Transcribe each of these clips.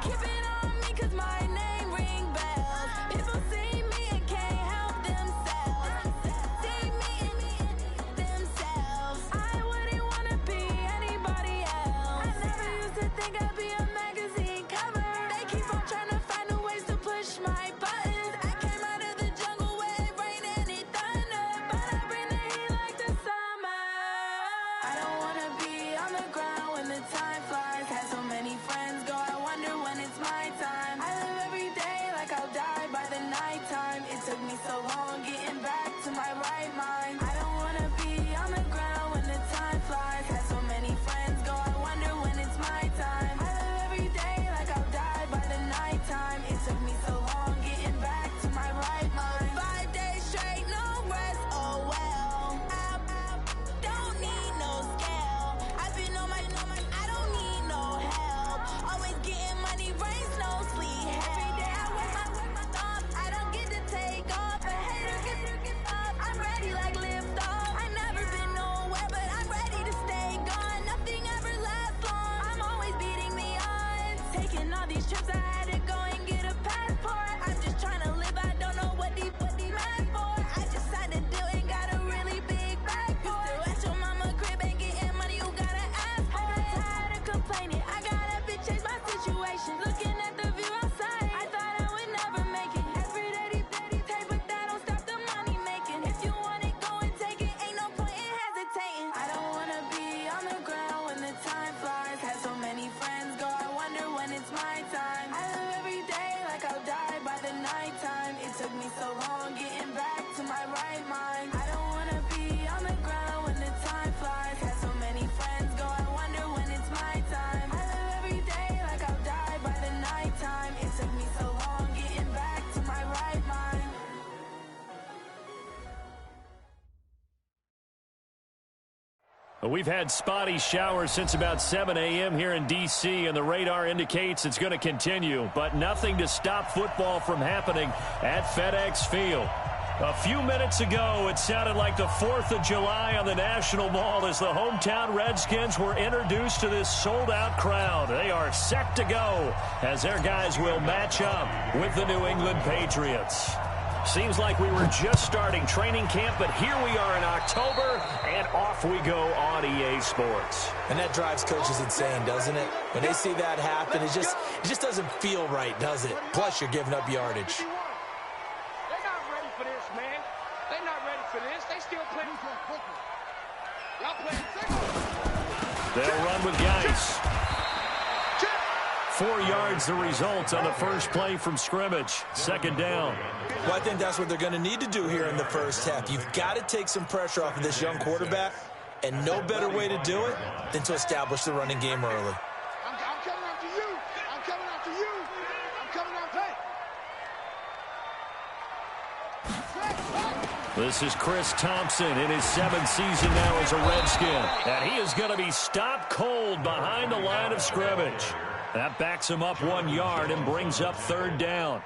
Keep it on me 'cause my name ring bells. People see me and can't help themselves. See me and themselves. I wouldn't wanna be anybody else. I never used to think I'd be a magazine cover. They keep on trying to find new ways to push my buttons. I came out of the jungle where it rained and it thunder, but I bring the heat like the summer. I don't wanna be on the ground when the time flies. Had so many friends go, I wonder when it's my time. I live every day like I'll die by the nighttime. It took me so long getting back to my right mind. I don't wanna be on the ground when the time flies. Had so many friends go, I wonder when it's my time. I live every day like I'll die by the nighttime. It took me so long getting back to my right mind. 5 days straight, no rest, oh well. I don't need no scale. I've been on my, I don't need no help. Always getting money, rains, no sleep. Every day I work my thoughts. I don't get to take off. A hater get up. I'm ready like lift off. I never been nowhere, but I'm ready to stay gone. Nothing ever lasts long. I'm always beating the odds. Taking all these trips, I had to go and get a passport. I'm just trying to live. I don't know what the mad for. I just had to do it. Got a really big bag for it. Still at your mama crib and getting money. You gotta ask for it. Tired of complaining. I gotta bitch change my situation. Looking at the view outside, I thought I would never make it. Every day they take, but that don't stop the money making. If you want it, go and take it. Ain't no point in hesitating. I don't wanna be on the ground when the time flies. Had so many friends go, I wonder when it's my time. I live every day like I'll die by the nighttime. It took me so long getting back to my right mind. I don't wanna be on the ground when the time flies. Had so many friends go, I wonder when it's my time. I live every day like I'll die by the nighttime. It took me so long getting back to my right mind. We've had spotty showers since about 7 a.m. here in D.C., and the radar indicates it's going to continue, but nothing to stop football from happening at FedEx Field. A few minutes ago, it sounded like the 4th of July on the National Mall as the hometown Redskins were introduced to this sold-out crowd. They are set to go as their guys will match up with the New England Patriots. Seems like we were just starting training camp, but here we are in October, and off we go on EA Sports. And that drives coaches insane, doesn't it? When they see that happen, it just doesn't feel right, does it? Plus, you're giving up yardage. They're not ready for this, man. They're not ready for this. They still playing. Y'all playing single. They'll run with Geis. 4 yards the result on the first play from scrimmage. Second down. Well, I think that's what they're going to need to do here in the first half. You've got to take some pressure off of this young quarterback, and no better way to do it than to establish the running game early. I'm coming after you. I'm coming after you. I'm coming after This is Chris Thompson in his 7th season now as a Redskin. And he is going to be stopped cold behind the line of scrimmage. That backs him up 1 yard and brings up third down.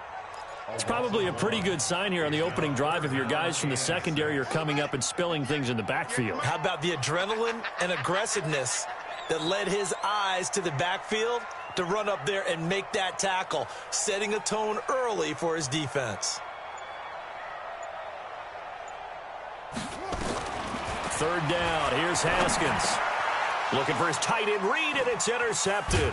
It's probably a pretty good sign here on the opening drive if your guys from the secondary are coming up and spilling things in the backfield. How about the adrenaline and aggressiveness that led his eyes to the backfield to run up there and make that tackle, setting a tone early for his defense. Third down. Here's Haskins. Looking for his tight end read, and it's intercepted.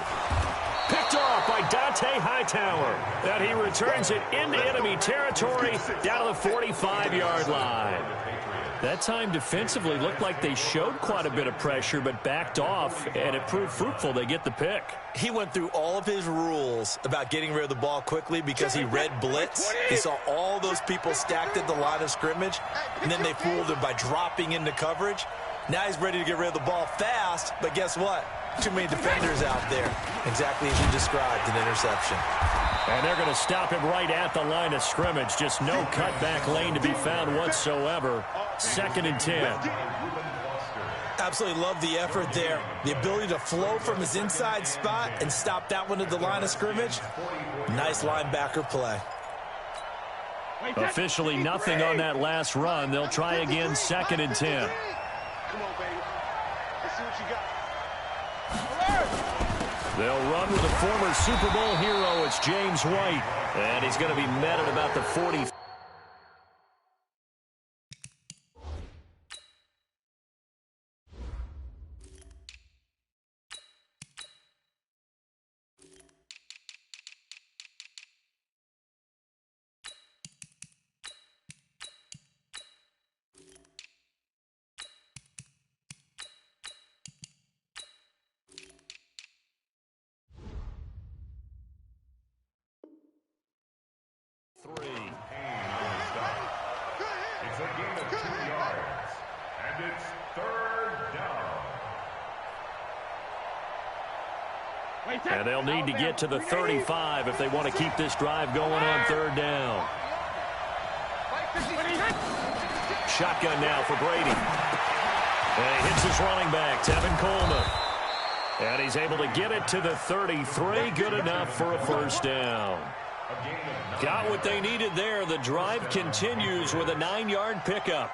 Picked off by Dante Hightower. And he returns it into enemy territory down to the 45-yard line. That time defensively looked like they showed quite a bit of pressure but backed off, and it proved fruitful. They get the pick. He went through all of his rules about getting rid of the ball quickly because he read blitz. He saw all those people stacked at the line of scrimmage, and then they fooled him by dropping into coverage. Now he's ready to get rid of the ball fast, but guess what? Too many defenders out there. Exactly as you described, an interception. And they're going to stop him right at the line of scrimmage. Just no cutback lane to be found whatsoever. 2nd and 10. Absolutely love the effort there. The ability to flow from his inside spot and stop that one at the line of scrimmage. Nice linebacker play. Officially nothing on that last run. They'll try again 2nd and 10. Come on, baby. Let's see what you got. They'll run with a former Super Bowl hero. It's James White. And he's going to be met at about the 40. It's a gain of 2 yards, and it's 3rd down. And they'll need to get to the 35 if they want to keep this drive going on 3rd down. Shotgun now for Brady. And he hits his running back, Tevin Coleman. And he's able to get it to the 33. Good enough for a 1st down. Got what they needed there. The drive continues with a 9-yard pickup.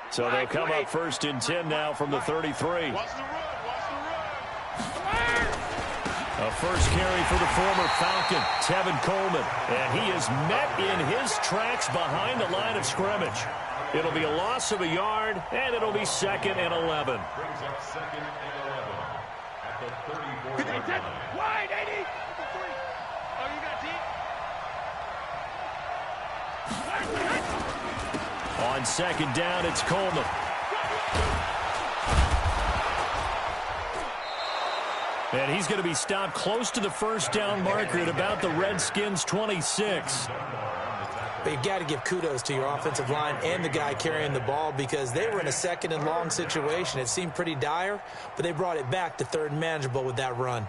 So they'll come up 1st and 10 now from the 33. A first carry for the former Falcon, Tevin Coleman. And he is met in his tracks behind the line of scrimmage. It'll be a loss of a yard, and it'll be 2nd and 11. Brings up 2nd and 11 at the 34-yard line. Wide, 80. Oh, you got deep. On 2nd down, it's Coleman. And he's going to be stopped close to the 1st down marker at about the Redskins' 26. But you've got to give kudos to your offensive line and the guy carrying the ball because they were in a 2nd and long situation. It seemed pretty dire, but they brought it back to 3rd and manageable with that run.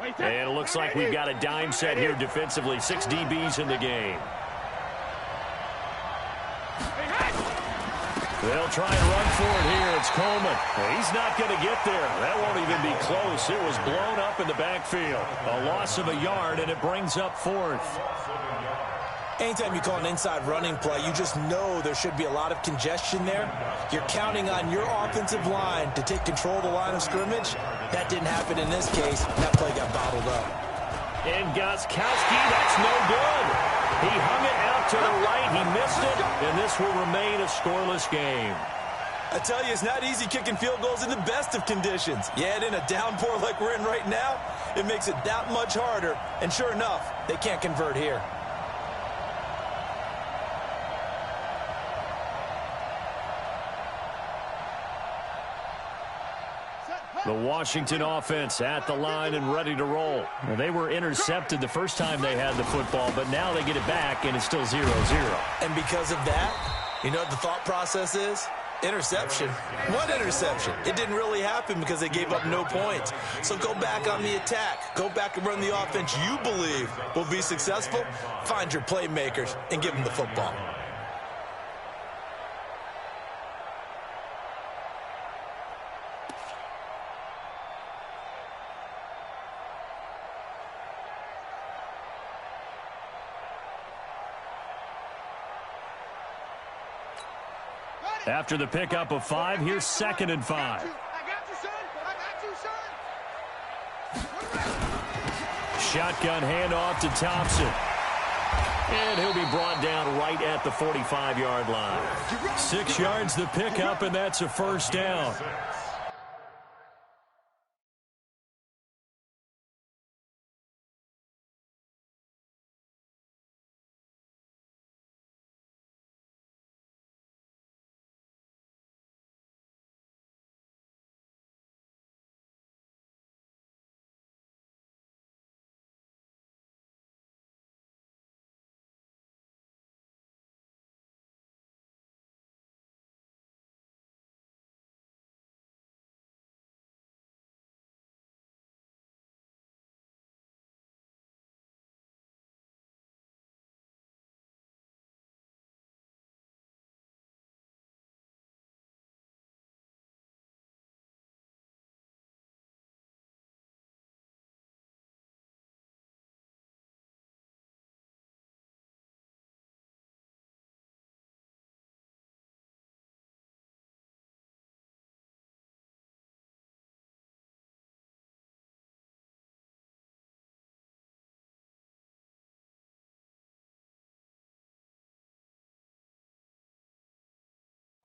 And it looks like we've got a dime set here defensively. 6 DBs in the game. They'll try and run for it here. It's Coleman. He's not going to get there. That won't even be close. It was blown up in the backfield. A loss of a yard, and it brings up 4th. Anytime you call an inside running play, you just know there should be a lot of congestion there. You're counting on your offensive line to take control of the line of scrimmage. That didn't happen in this case. That play got bottled up. And Gostkowski, that's no good. He hung it out to the right. He missed it, and this will remain a scoreless game. I tell you, it's not easy kicking field goals in the best of conditions. Yet in a downpour like we're in right now, it makes it that much harder. And sure enough, they can't convert here. The Washington offense at the line and ready to roll. Well, they were intercepted the first time they had the football, but now they get it back, and it's still 0-0. And because of that, you know what the thought process is? Interception. What interception? It didn't really happen because they gave up no points. So go back on the attack. Go back and run the offense you believe will be successful. Find your playmakers and give them the football. After the pickup of 5, here's 2nd and 5. I got you, son. I got you, son. Shotgun handoff to Thompson. And he'll be brought down right at the 45-yard line. 6 yards the pickup, and that's a 1st down.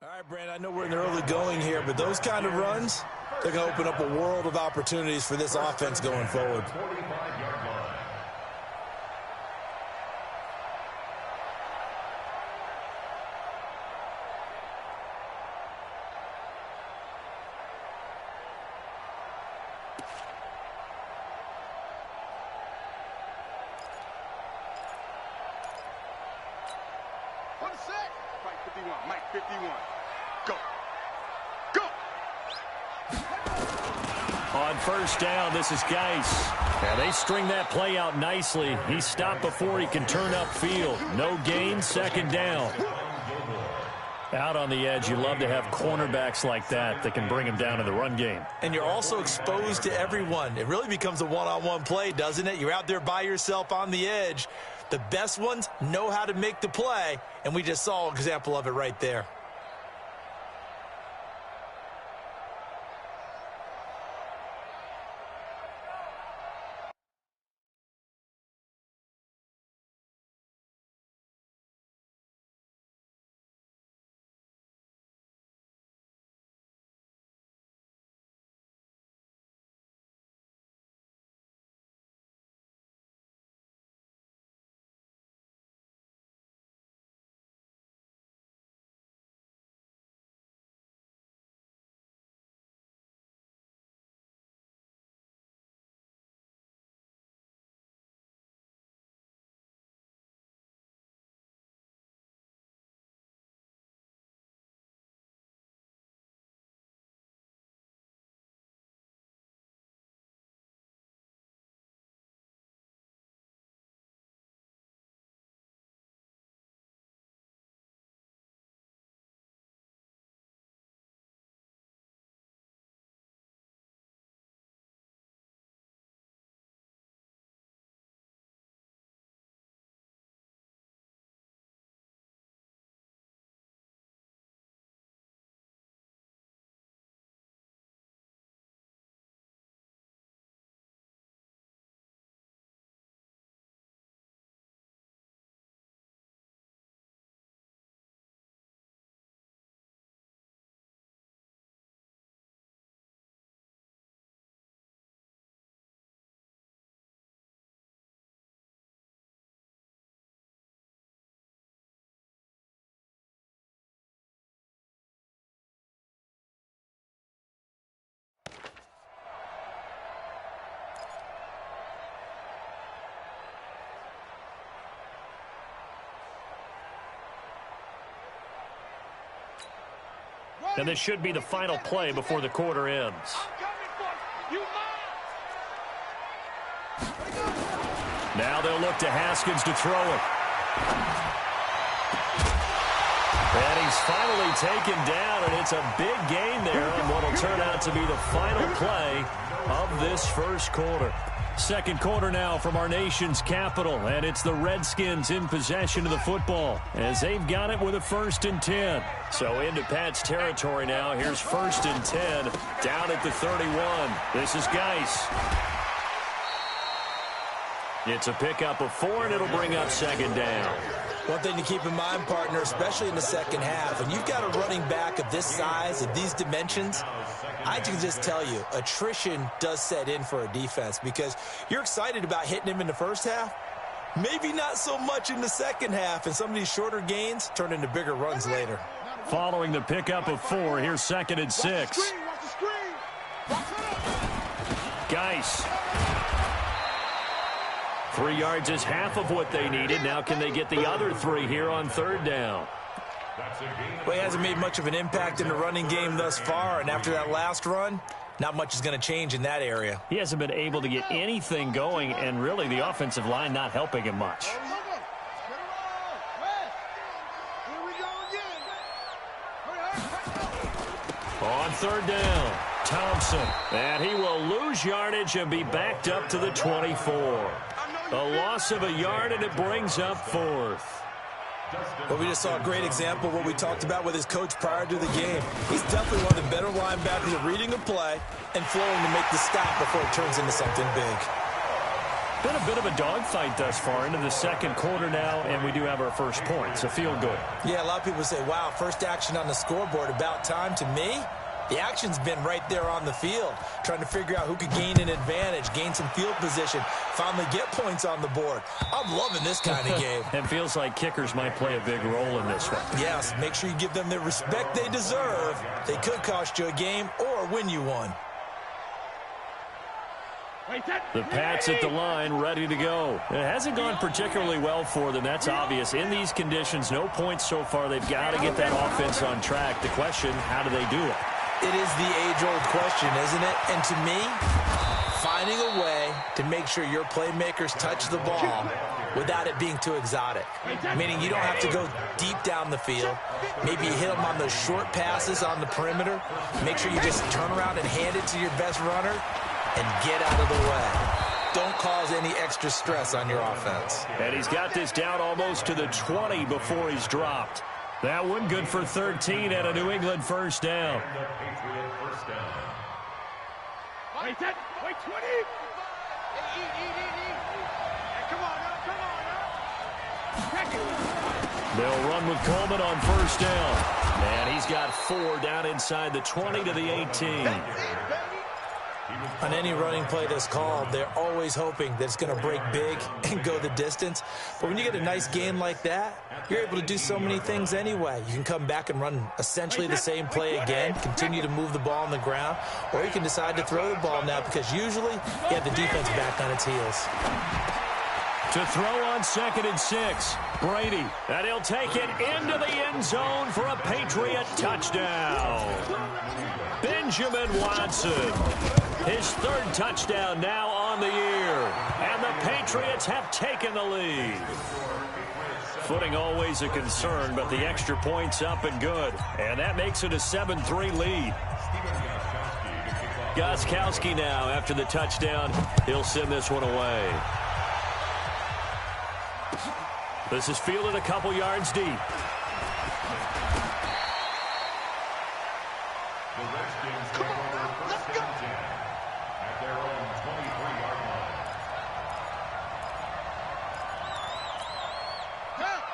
All right, Brandon, I know we're in the early going here, but those kind of runs, they're going to open up a world of opportunities for this offense going forward. 45-yard line. Mike 51, Mike 51. Go. Go. On first down, this is Geis. And they string that play out nicely. He stopped before he can turn upfield. No gain, second down. Out on the edge, you love to have cornerbacks like that can bring him down in the run game. And you're also exposed to everyone. It really becomes a one-on-one play, doesn't it? You're out there by yourself on the edge. The best ones know how to make the play, and we just saw an example of it right there. And this should be the final play before the quarter ends. Now they'll look to Haskins to throw it. And he's finally taken down, and it's a big gain there on what will turn out to be the final play of this first quarter. Second quarter now from our nation's capital, and it's the Redskins in possession of the football as they've got it with a 1st and 10. So into Pat's territory now. Here's 1st and 10 down at the 31. This is Geis. It's a pickup of 4, and it'll bring up 2nd down. One thing to keep in mind, partner, especially in the second half, when you've got a running back of this size, of these dimensions, I can just tell you, attrition does set in for a defense because you're excited about hitting him in the first half, maybe not so much in the second half, and some of these shorter gains turn into bigger runs later. Following the pickup of 4, here's 2nd and 6. Geis. 3 yards is half of what they needed. Now can they get the other 3 here on 3rd down? Well, he hasn't made much of an impact in the running game thus far, and after that last run, not much is going to change in that area. He hasn't been able to get anything going, and really the offensive line not helping him much. On 3rd down, Thompson. And he will lose yardage and be backed up to the 24. A loss of a yard, and it brings up 4th. Well, we just saw a great example of what we talked about with his coach prior to the game. He's definitely one of the better linebackers at reading a play and flowing to make the stop before it turns into something big. Been a bit of a dogfight thus far into the second quarter now, and we do have our first points. A feel good. Yeah, a lot of people say, wow, first action on the scoreboard, about time. To me, the action's been right there on the field, trying to figure out who could gain an advantage, gain some field position, finally get points on the board. I'm loving this kind of game. It feels like kickers might play a big role in this one. Yes, make sure you give them the respect they deserve. They could cost you a game or win you one. The Pats at the line, ready to go. It hasn't gone particularly well for them. That's obvious. In these conditions, no points so far. They've got to get that offense on track. The question, how do they do it? It is the age-old question, isn't it? And to me, finding a way to make sure your playmakers touch the ball without it being too exotic. Meaning you don't have to go deep down the field. Maybe you hit them on those short passes on the perimeter. Make sure you just turn around and hand it to your best runner and get out of the way. Don't cause any extra stress on your offense. And he's got this down almost to the 20 before he's dropped. That one good for 13 and a New England first down. Wait, 20. Come on now. They'll run with Coleman on first down. And he's got 4 down inside the 20 to the 18. On any running play that's called, they're always hoping that it's going to break big and go the distance. But when you get a nice gain like that, you're able to do so many things anyway. You can come back and run essentially the same play again, continue to move the ball on the ground, or you can decide to throw the ball now because usually you have the defense back on its heels. To throw on 2nd and 6, Brady. And he'll take it into the end zone for a Patriot touchdown. Benjamin Watson. His 3rd touchdown now on the year. And the Patriots have taken the lead. Footing always a concern, but the extra point's up and good. And that makes it a 7-3 lead. Gostkowski now after the touchdown. He'll send this one away. This is fielded a couple yards deep.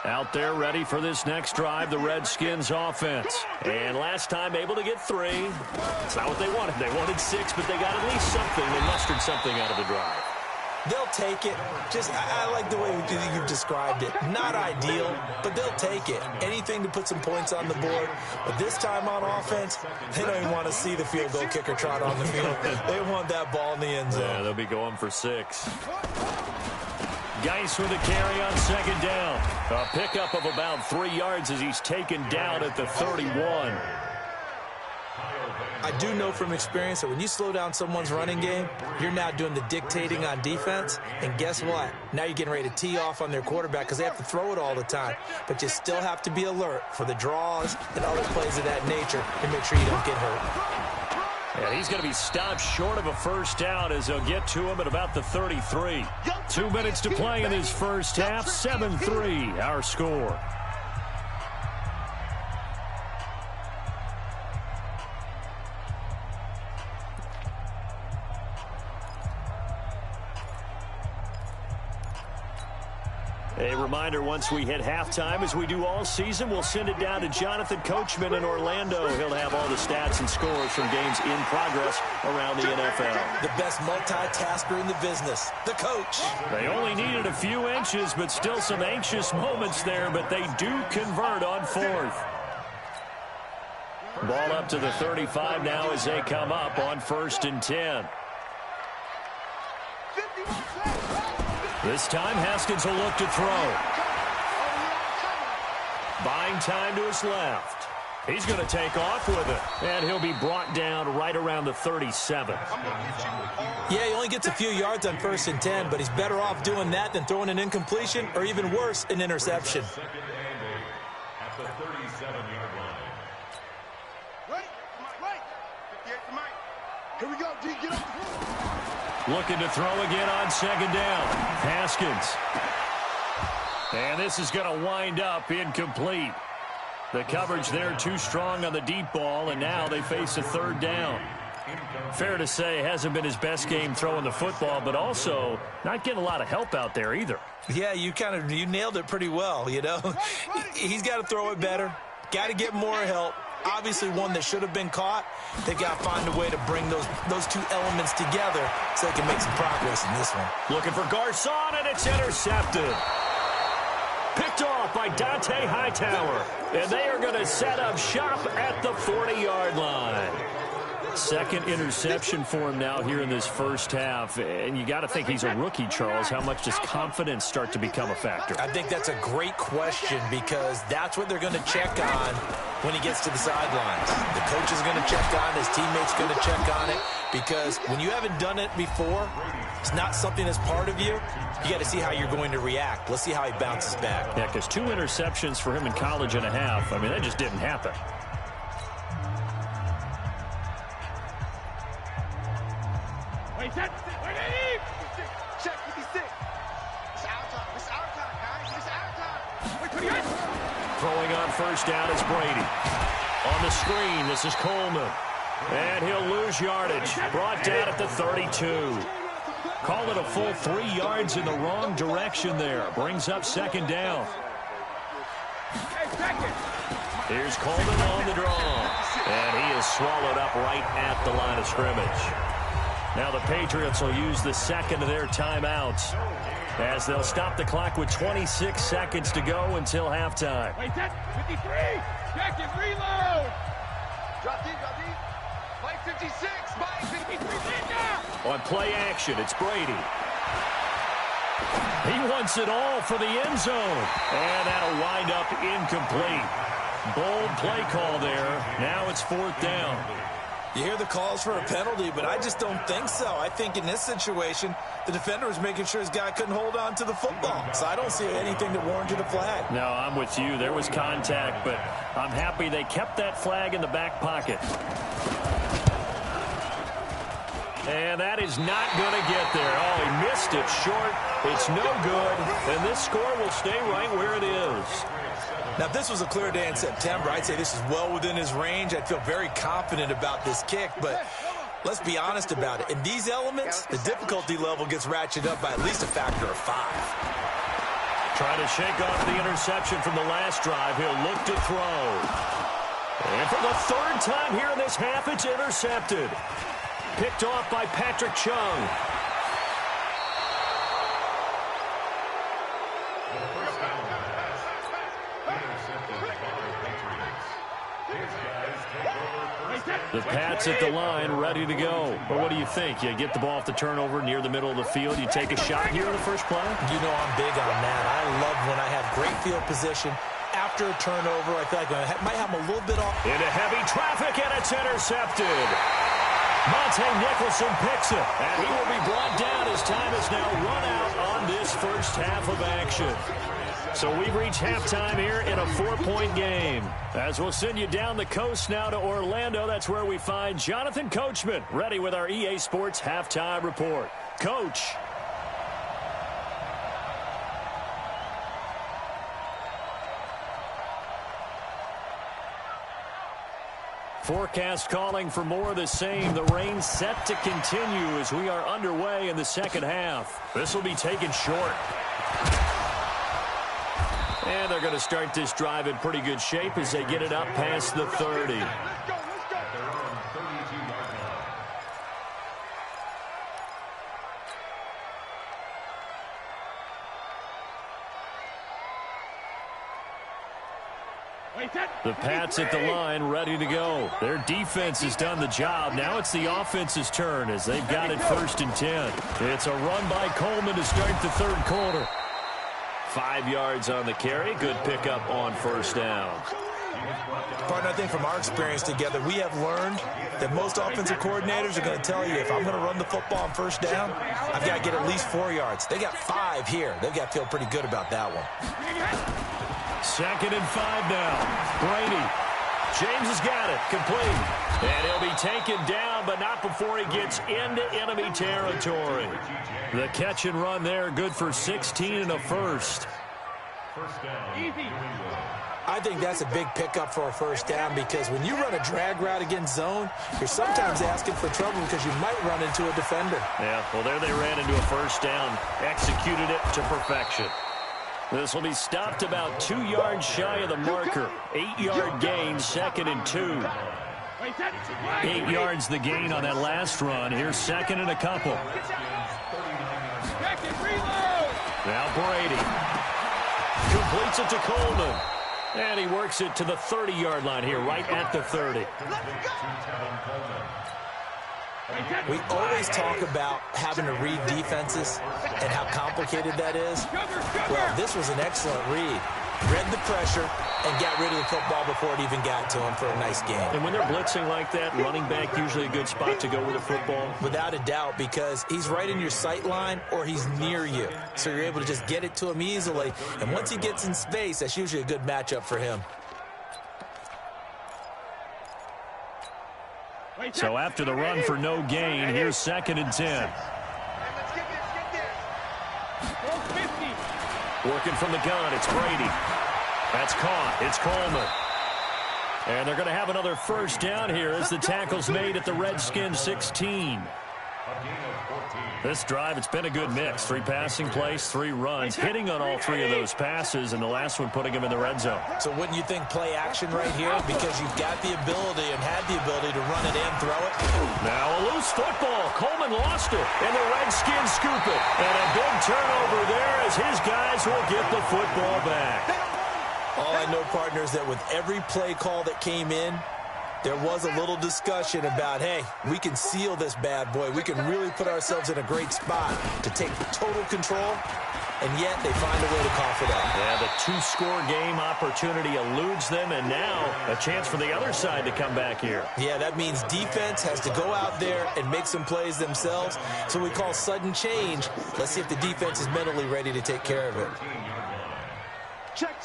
Out there ready for this next drive, the Redskins offense. And last time able to get 3. It's not what they wanted. They wanted 6, but they got at least something. They mustered something out of the drive. They'll take it. I like the way you've described it. Not ideal, but they'll take it. Anything to put some points on the board. But this time on offense, they don't even want to see the field goal kicker trot on the field. They want that ball in the end zone. Yeah, they'll be going for 6. Geis with a carry on 2nd down. A pickup of about 3 yards as he's taken down at the 31. I do know from experience that when you slow down someone's running game, you're now doing the dictating on defense. And guess what? Now you're getting ready to tee off on their quarterback because they have to throw it all the time. But you still have to be alert for the draws and other plays of that nature to make sure you don't get hurt. And he's going to be stopped short of a first down as they'll get to him at about the 33. 2 minutes to play in this first half. 7-3 our score. A reminder, once we hit halftime, as we do all season, we'll send it down to Jonathan Coachman in Orlando. He'll have all the stats and scores from games in progress around the NFL. The best multitasker in the business, the coach. They only needed a few inches, but still some anxious moments there, but they do convert on 4th. Ball up to the 35 now as they come up on 1st and 10. This time, Haskins will look to throw. Buying time to his left. He's going to take off with it, and he'll be brought down right around the 37. Yeah, he only gets a few yards on 1st and 10, but he's better off doing that than throwing an incompletion or even worse, an interception. At the 37-yard line. Right. Here we go, D. Get up. Looking to throw again on 2nd down. Haskins. And this is going to wind up incomplete. The coverage there too strong on the deep ball, and now they face a 3rd down. Fair to say, hasn't been his best game throwing the football, but also not getting a lot of help out there either. Yeah, you nailed it pretty well, you know. He's got to throw it better, got to get more help. Obviously one that should have been caught. They've got to find a way to bring those two elements together so they can make some progress in this one. Looking for Garcon, and it's intercepted. Picked off by Dante Hightower. And they are going to set up shop at the 40-yard line. Second interception for him now here in this first half. And you got to think he's a rookie, Charles. How much does confidence start to become a factor? I think that's a great question because that's what they're going to check on when he gets to the sidelines. The coach is going to check on it. His teammates going to check on it because when you haven't done it before, it's not something that's part of you. You got to see how you're going to react. Let's see how he bounces back. Yeah, because 2 interceptions for him in college and a half. I mean, that just didn't happen. Wait, check 56. It's our time. It's our time, guys. It's our time. Wait, 28. Throwing on first down is Brady. On the screen, this is Coleman. And he'll lose yardage. Brought down at the 32. Call it a full 3 yards in the wrong direction there. Brings up second down. Here's Coleman on the draw. And he is swallowed up right at the line of scrimmage. Now the Patriots will use the second of their timeouts as they'll stop the clock with 26 seconds to go until halftime. Wait, 53. Check it, reload. Drop deep. Mike 56. Mike 53. On play action, it's Brady. He wants it all for the end zone. And that'll wind up incomplete. Bold play call there. Now it's fourth down. You hear the calls for a penalty, but I just don't think so. I think in this situation, the defender was making sure his guy couldn't hold on to the football. So I don't see anything that warranted a flag. No, I'm with you. There was contact, but I'm happy they kept that flag in the back pocket. And that is not going to get there. Oh, he missed it short. It's no good. And this score will stay right where it is. Now, if this was a clear day in September, I'd say this is well within his range. I'd feel very confident about this kick, but let's be honest about it. In these elements, the difficulty level gets ratcheted up by at least a factor of 5. Trying to shake off the interception from the last drive. He'll look to throw. And for the third time here in this half, it's intercepted. Picked off by Patrick Chung. The Pats at the line, ready to go. Well, what do you think? You get the ball off the turnover near the middle of the field. You take a shot here in the first play? You know I'm big on that. I love when I have great field position. After a turnover, I feel like I might have them a little bit off. Into heavy traffic, and it's intercepted. Monte Nicholson picks it, and he will be brought down as time is now run out on this first half of action. So we've reached halftime here in a 4-point game. As we'll send you down the coast now to Orlando, that's where we find Jonathan Coachman, ready with our EA Sports Halftime Report. Coach. Forecast calling for more of the same. The rain set to continue as we are underway in the second half. This will be taken short. And they're going to start this drive in pretty good shape as they get it up past the 30. The Pats at the line, ready to go. Their defense has done the job. Now it's the offense's turn as they've got it 1st and 10. It's a run by Coleman to start the third quarter. 5 yards on the carry. Good pickup on first down. Partner, I think from our experience together, we have learned that most offensive coordinators are going to tell you, if I'm going to run the football on first down, I've got to get at least 4 yards. They got 5 here. They've got to feel pretty good about that one. 2nd and 5 now. Brady. James has got it. Complete. And he'll be taken down, but not before he gets into enemy territory. The catch and run there, good for 16 and a first. First down, New Easy. England. I think that's a big pickup for a first down because when you run a drag route against zone, you're sometimes asking for trouble because you might run into a defender. Yeah, well, there they ran into a first down, executed it to perfection. This will be stopped about 2 yards shy of the marker. 8-yard gain, 2nd and 2. 8 yards the gain on that last run. Here's 2nd and a couple. Now Brady completes it to Coleman. And he works it to the 30-yard line here, right at the 30. We always talk about having to read defenses and how complicated that is. Well, this was an excellent read. Read the pressure and got rid of the football before it even got to him for a nice game. And when they're blitzing like that, running back usually a good spot to go with the football. Without a doubt, because he's right in your sight line or he's near you. So you're able to just get it to him easily. And once he gets in space, that's usually a good matchup for him. So after the run for no gain, here's 2nd and 10. Working from the gun, it's Brady. That's caught. It's Coleman. And they're going to have another first down here as the tackle's made at the Redskins 16. This drive, it's been a good mix. 3 passing plays, 3 runs, hitting on all 3 of those passes, and the last one putting him in the red zone. So wouldn't you think play action right here? Because you've got the ability and had the ability to run it and throw it. Now a loose football. Coleman lost it, and the Redskins scoop it. And a big turnover there as his guys will get the football back. All I know, partners, that with every play call that came in, there was a little discussion about, hey, we can seal this bad boy. We can really put ourselves in a great spot to take total control, and yet they find a way to cough it up. Yeah, the 2-score game opportunity eludes them, and now a chance for the other side to come back here. Yeah, that means defense has to go out there and make some plays themselves. So we call sudden change. Let's see if the defense is mentally ready to take care of it. Check.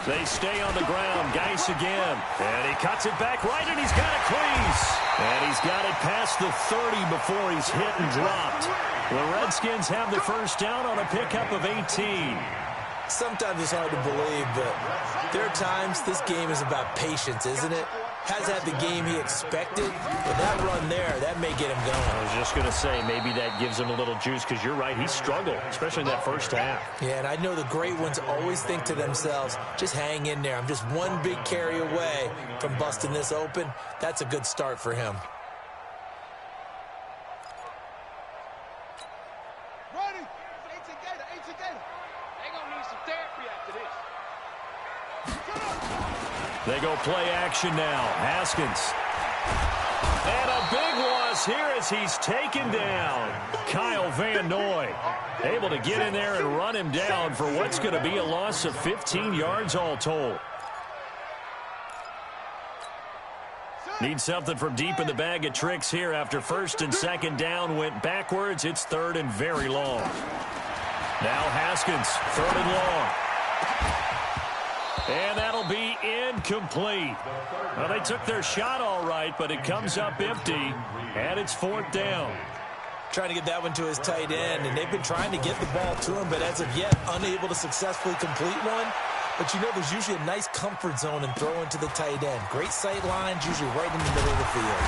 They stay on the ground. Geis again. And he cuts it back right, and he's got a crease. And he's got it past the 30 before he's hit and dropped. The Redskins have the first down on a pickup of 18. Sometimes it's hard to believe, but there are times this game is about patience, isn't it? Has had the game he expected, but that run there, that may get him going. I was just going to say, maybe that gives him a little juice, because you're right, he struggled, especially in that first half. Yeah, and I know the great ones always think to themselves, just hang in there. I'm just one big carry away from busting this open. That's a good start for him. They go play action now. Haskins. And a big loss here as he's taken down. Kyle Van Noy able to get in there and run him down for what's going to be a loss of 15 yards all told. Need something from deep in the bag of tricks here after 1st and 2nd down went backwards. It's 3rd and very long. Now Haskins, 3rd and long. And that'll be incomplete. Well, they took their shot all right, but it comes up empty, and it's 4th down. Trying to get that one to his tight end, and they've been trying to get the ball to him, but as of yet, unable to successfully complete one. But you know, there's usually a nice comfort zone in throwing to the tight end. Great sight lines, usually right in the middle of the field.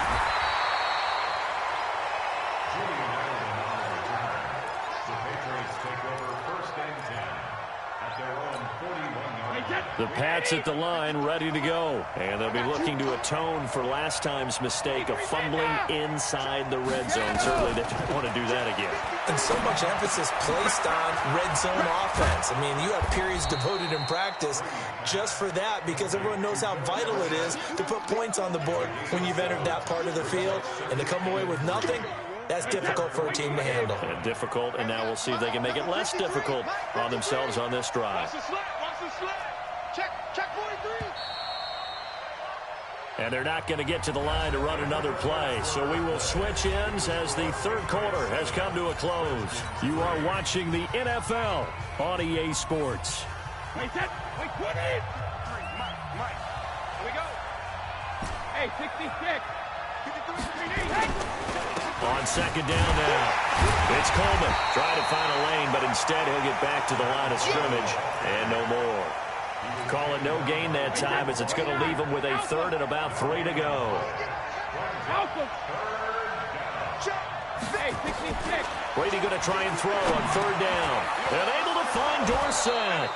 The Pats at the line, ready to go. And they'll be looking to atone for last time's mistake of fumbling inside the red zone. Certainly they don't want to do that again. And so much emphasis placed on red zone offense. I mean, you have periods devoted in practice just for that, because everyone knows how vital it is to put points on the board when you've entered that part of the field. And to come away with nothing, that's difficult for a team to handle. And difficult, and now we'll see if they can make it less difficult on themselves on this drive. Check 43. And they're not going to get to the line to run another play. So we will switch ends as the 3rd quarter has come to a close. You are watching the NFL on EA Sports. Wait, what is? Mike. Here we go. Hey, 66. On 2nd down now, It's Coleman trying to find a lane, but instead he'll get back to the line of scrimmage and no more. Call it no gain that time as it's going to leave him with a third and about 3 to go. Brady going to try and throw on 3rd down. And able to find Dorsett.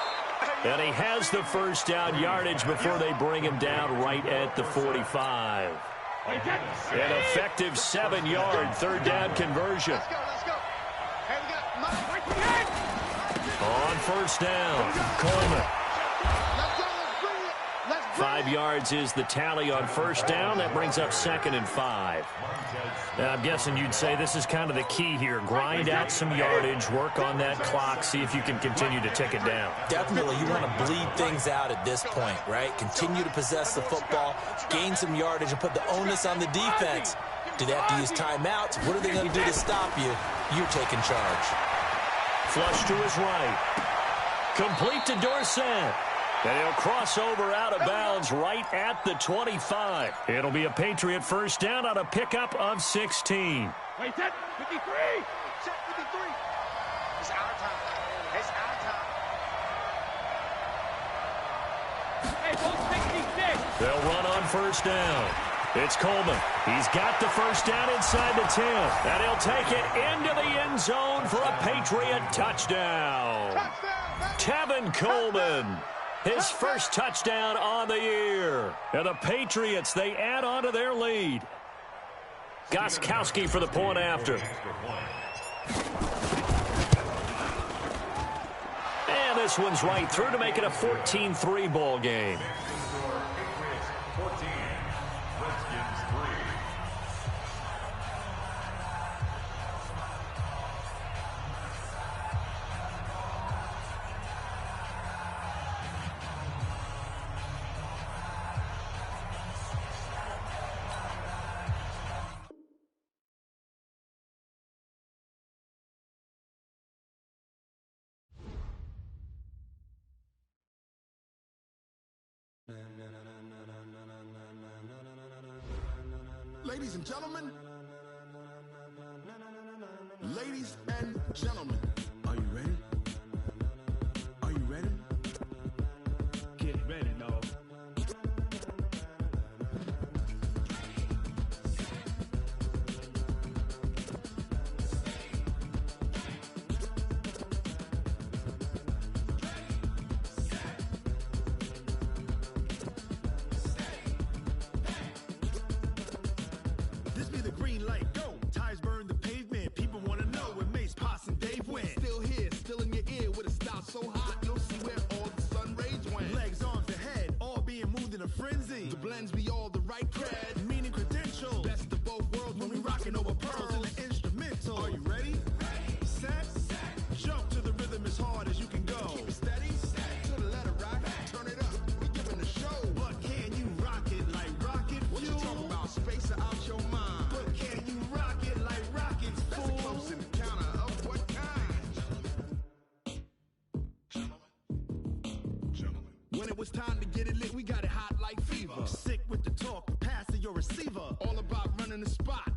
And he has the first down yardage before they bring him down right at the 45. An effective 7-yard 3rd down conversion. On 1st down, Coleman. 5 yards is the tally on 1st down. That brings up 2nd and 5. Now, I'm guessing you'd say this is kind of the key here. Grind out some yardage, work on that clock, see if you can continue to tick it down. Definitely, you want to bleed things out at this point, right? Continue to possess the football, gain some yardage, and put the onus on the defense. Do they have to use timeouts? What are they going to do to stop you? You're taking charge. Flush to his right. Complete to Dorsett. And he'll cross over out of bounds right at the 25. It'll be a Patriot first down on a pickup of 16. Wait, set 53. Set 53. It's our time. It's our time. Hey, both 66. They'll run on 1st down. It's Coleman. He's got the first down inside the 10. And he'll take it into the end zone for a Patriot touchdown. Tevin Coleman. His first touchdown on the year. And the Patriots, they add on to their lead. Gostkowski for the point after. And this one's right through to make it a 14-3 ball game. Ladies and gentlemen, ladies and gentlemen, are you ready? Are you ready? Get ready, dog. When it was time to get it lit, we got it hot like fever. Sick with the talk, passing your receiver. All about running the spot.